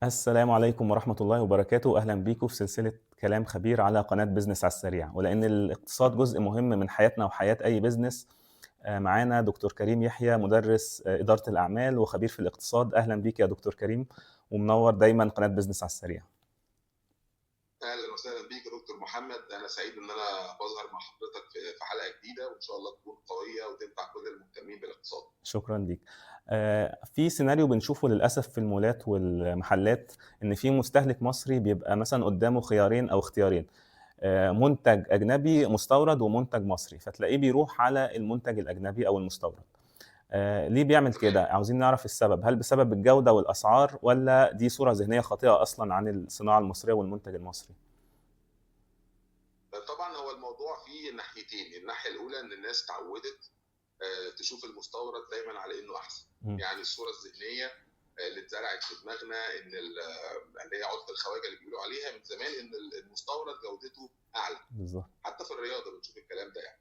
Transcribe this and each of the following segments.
السلام عليكم ورحمة الله وبركاته، أهلا بيكم في سلسلة كلام خبير على قناة بيزنس على السريع. ولأن الاقتصاد جزء مهم من حياتنا وحياة أي بيزنس، معانا دكتور كريم يحيى، مدرس إدارة الأعمال وخبير في الاقتصاد. أهلا بيك يا دكتور كريم، ومنور دايما قناة بيزنس على السريع. اهلا وسهلا بيك يا دكتور محمد. انا سعيد ان انا بظهر مع حضرتك في حلقه جديده، وان شاء الله تكون قويه وتنفع كل المهتمين بالاقتصاد. شكرا ليك. في سيناريو بنشوفه للأسف في المولات والمحلات، إن في مستهلك مصري بيبقى مثلا قدامه خيارين أو اختيارين: منتج أجنبي مستورد ومنتج مصري، فتلاقيه بيروح على المنتج الأجنبي أو المستورد. ليه بيعمل تمام. كده؟ عاوزين نعرف السبب، هل بسبب الجودة والأسعار ولا دي صورة ذهنية خاطئة أصلا عن الصناعة المصرية والمنتج المصري؟ طبعا هو الموضوع فيه ناحيتين. الناحيه الاولى ان الناس تعودت تشوف المستورد دايما على انه احسن. مم. يعني الصوره الذهنيه اللي اتزرعت في دماغنا ان اللي هي عقده الخواجه اللي بيقولوا عليها من زمان، ان المستورد جودته اعلى. بالظبط. حتى في الرياضه بنشوف الكلام ده يعني.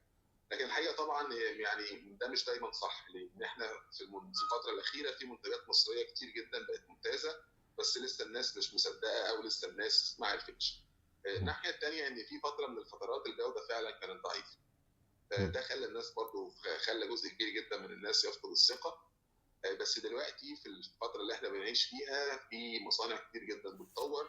لكن الحقيقه طبعا يعني ده مش دايما صح، لان احنا في الفتره الاخيره في منتجات مصريه كتير جدا بقت ممتازه، بس لسه الناس مش مصدقه او لسه الناس ما عرفتش. مم. الناحيه الثانيه ان في فتره من الفترات الجوده فعلا كانت ضعيفه. مم. ده خلى الناس برضو، خلى جزء كبير جدا من الناس يفقد الثقه. بس دلوقتي في الفتره اللي احنا بنعيش فيها في مصانع كتير جدا بتطور،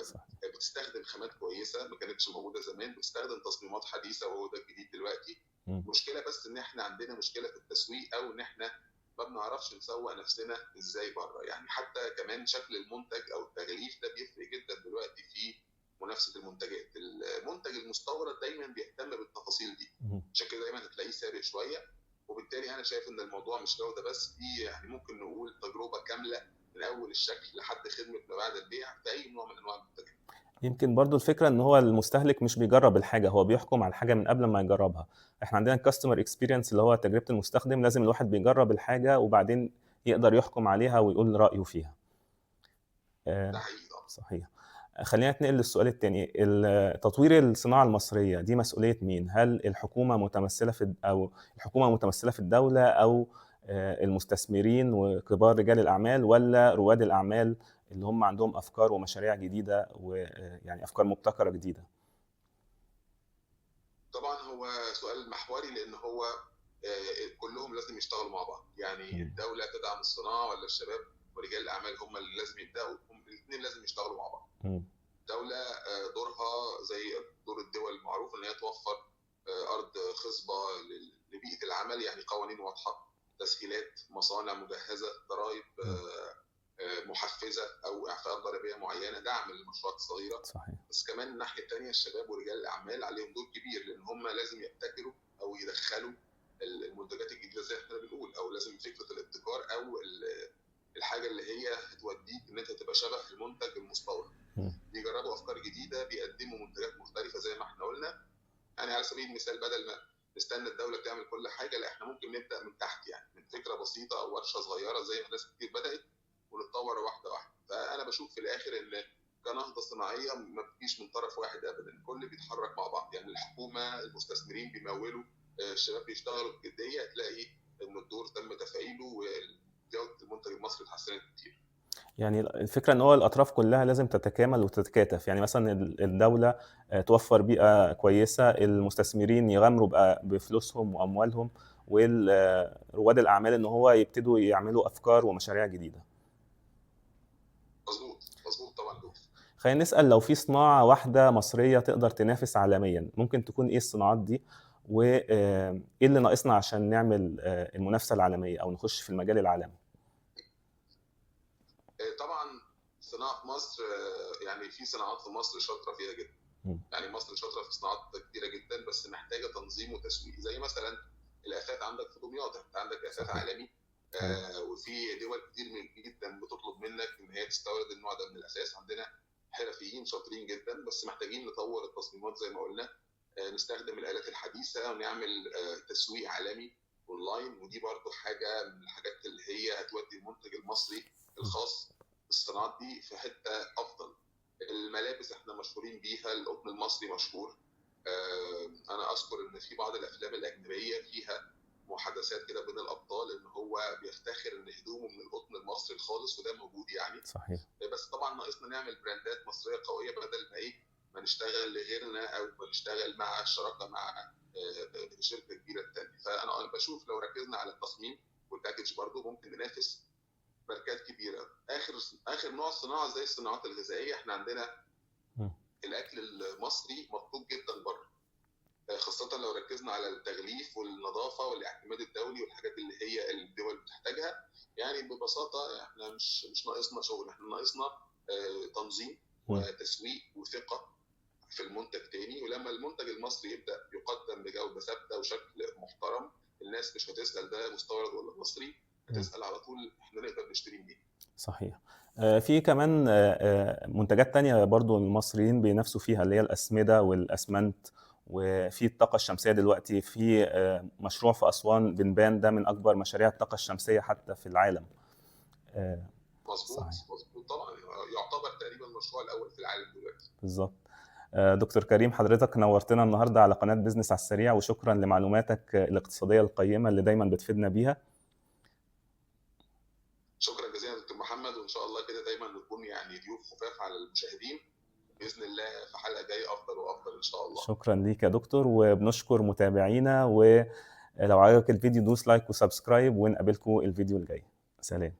صح. بتستخدم خامات كويسه ما كانتش موجوده زمان، بتستخدم تصميمات حديثه وهو ده الجديد دلوقتي. مم. مشكله بس ان احنا عندنا مشكله في التسويق، او ان احنا ما بنعرفش نسوق نفسنا ازاي بره. يعني حتى كمان شكل المنتج او التغليف ده بيفرق جدا دلوقتي في منافسه المنتجات. المنتج المستورد دايما بيهتم بالتفاصيل دي، مم. عشان كده دايما هتلاقيه سابق شويه. وبالتالي انا شايف ان الموضوع مش جوده بس، دي يعني ممكن نقول تجربه كامله من اول الشكل لحد خدمه ما بعد البيع في اي نوع من انواع المنتجات. يمكن برضو الفكرة ان هو المستهلك مش بيجرب الحاجة، هو بيحكم على الحاجة من قبل ما يجربها. احنا عندنا الكاستمر اكسبيرينس اللي هو تجربة المستخدم، لازم الواحد بيجرب الحاجة وبعدين يقدر يحكم عليها ويقول رأيه فيها. ده آه، حقيقي طبعا. صحيح. خلينا نتنقل للسؤال الثاني: تطوير الصناعة المصرية دي مسؤولية مين؟ هل الحكومة متمثلة في أو الحكومة متمثلة في الدولة، أو المستثمرين وكبار رجال الأعمال، ولا رواد الأعمال اللي هم عندهم أفكار ومشاريع جديدة ويعني أفكار مبتكرة جديدة؟ طبعا هو سؤال محوري، لان هو كلهم لازم يشتغلوا مع بعض. يعني مم. الدوله تدعم الصناعه ولا الشباب ورجال الاعمال هم اللي لازم يبداوا؟ هم الاثنين لازم يشتغلوا مع بعض. مم. الدوله دورها زي دور الدول المعروف ان هي توفر ارض خصبه لبيئه العمل، يعني قوانين واضحه، تسهيلات، مصانع مجهزه، ضرائب مم. محفزه او اعفاءات ضريبيه معينه، دعم للمشروعات الصغيره. صحيح. بس كمان الناحيه الثانيه الشباب ورجال الاعمال عليهم دور كبير، لان هم لازم يبتكروا او يدخلوا المنتجات الجديده زي ما احنا بنقول، او لازم فكره الابتكار او الحاجه اللي هي هتوديك ان انت تبقى شبه المنتج المستورد. مم. بيجربوا افكار جديده، بيقدموا منتجات مختلفه زي ما احنا قلنا. يعني على سبيل المثال، بدل ما نستنى الدوله تعمل كل حاجه، لا احنا ممكن نبدا من تحت، يعني من فكره بسيطه او ورشه صغيره زي ما ناس كتير بدات، ونتطور واحده واحده. فانا بشوف في الاخر ان كنهضه صناعيه ما بتجيش من طرف واحد ابدا، الكل بيتحرك مع بعض. يعني الحكومه، المستثمرين بيمولوا، الشباب بيشتغلوا بجديه، تلاقي ان الدور تم تفعيله وجوده المنتج المصري اتحسنت كتير. يعني الفكرة ان هو الاطراف كلها لازم تتكامل وتتكاتف. يعني مثلا الدولة توفر بيئة كويسة، المستثمرين يغامروا بفلوسهم واموالهم، ورواد الاعمال ان هو يبتدوا يعملوا افكار ومشاريع جديدة. مظبوط مظبوط طبعا دول. خلينا نسأل: لو في صناعة واحدة مصرية تقدر تنافس عالميا، ممكن تكون ايه الصناعات دي؟ وايه اللي ناقصنا عشان نعمل المنافسة العالمية او نخش في المجال العالمي؟ طبعا صناعه مصر، يعني في صناعات في مصر شاطره فيها جدا. مم. يعني مصر شاطره في صناعات كتيره جدا، بس محتاجه تنظيم وتسويق. زي مثلا الافات عندك في دمياط، انت عندك افات صحيح. عالمي. ايوه. وفي دول كتير جدا بتطلب منك ان هي تستورد النوع ده من الاساس. عندنا حرفيين شاطرين جدا، بس محتاجين نطور التصميمات زي ما قلنا، نستخدم الالات الحديثه ونعمل تسويق عالمي اونلاين. ودي برضو حاجه من الحاجات اللي هي هتودي المنتج المصري مم. الخاص بالصناعات دي في حته افضل. الملابس احنا مشهورين بيها، القطن المصري مشهور. انا اذكر ان في بعض الافلام الاجنبيه فيها محادثات كده بين الابطال ان هو بيفتخر ان هدومه من القطن المصري الخالص، وده موجود يعني. صحيح. بس طبعا ناقصنا نعمل براندات مصريه قويه، بدل ما ما نشتغل لغيرنا او ما نشتغل مع الشراكه مع شركه كبيره تانية. فانا بشوف لو ركزنا على التصميم والباكج برضه ممكن ننافس ماركات كبيره. اخر نوع صناعه زي الصناعات الغذائيه، احنا عندنا الاكل المصري مطلوب جدا بره، خاصه لو ركزنا على التغليف والنظافه والاعتماد الدولي والحاجات اللي هي الدول بتحتاجها. يعني ببساطه احنا مش ناقصنا شغل، احنا ناقصنا تنظيم وتسويق وثقه في المنتج تاني. ولما المنتج المصري يبدا يقدم بجوده ثابته وشكل محترم، الناس مش هتسال ده مستورد ولا مصري، هتسال على طول احنا نقدر نشتري منين. صحيح. في كمان منتجات تانية برضو المصريين بينافسوا فيها، اللي هي الأسمدة والأسمنت، وفي الطاقة الشمسية. دلوقتي في مشروع في أسوان بنبان، ده من أكبر مشاريع الطاقة الشمسية حتى في العالم. مظبوط مظبوط طبعا، يعتبر تقريبا المشروع الأول في العالم دلوقتي. بالظبط. دكتور كريم، حضرتك نورتنا النهاردة على قناة بيزنس على السريع، وشكرا لمعلوماتك الاقتصادية القيمة اللي دايما بتفيدنا بيها. شكرا جزيلا دكتور محمد، وإن شاء الله كده دايما نكون يعني ضيوف خفاف على المشاهدين بإذن الله في حلقة جاية أفضل وأفضل إن شاء الله. شكرا ليك يا دكتور، وبنشكر متابعينا، ولو عجبك الفيديو دوس لايك وسبسكرايب، ونقابلكم الفيديو الجاي. سلام.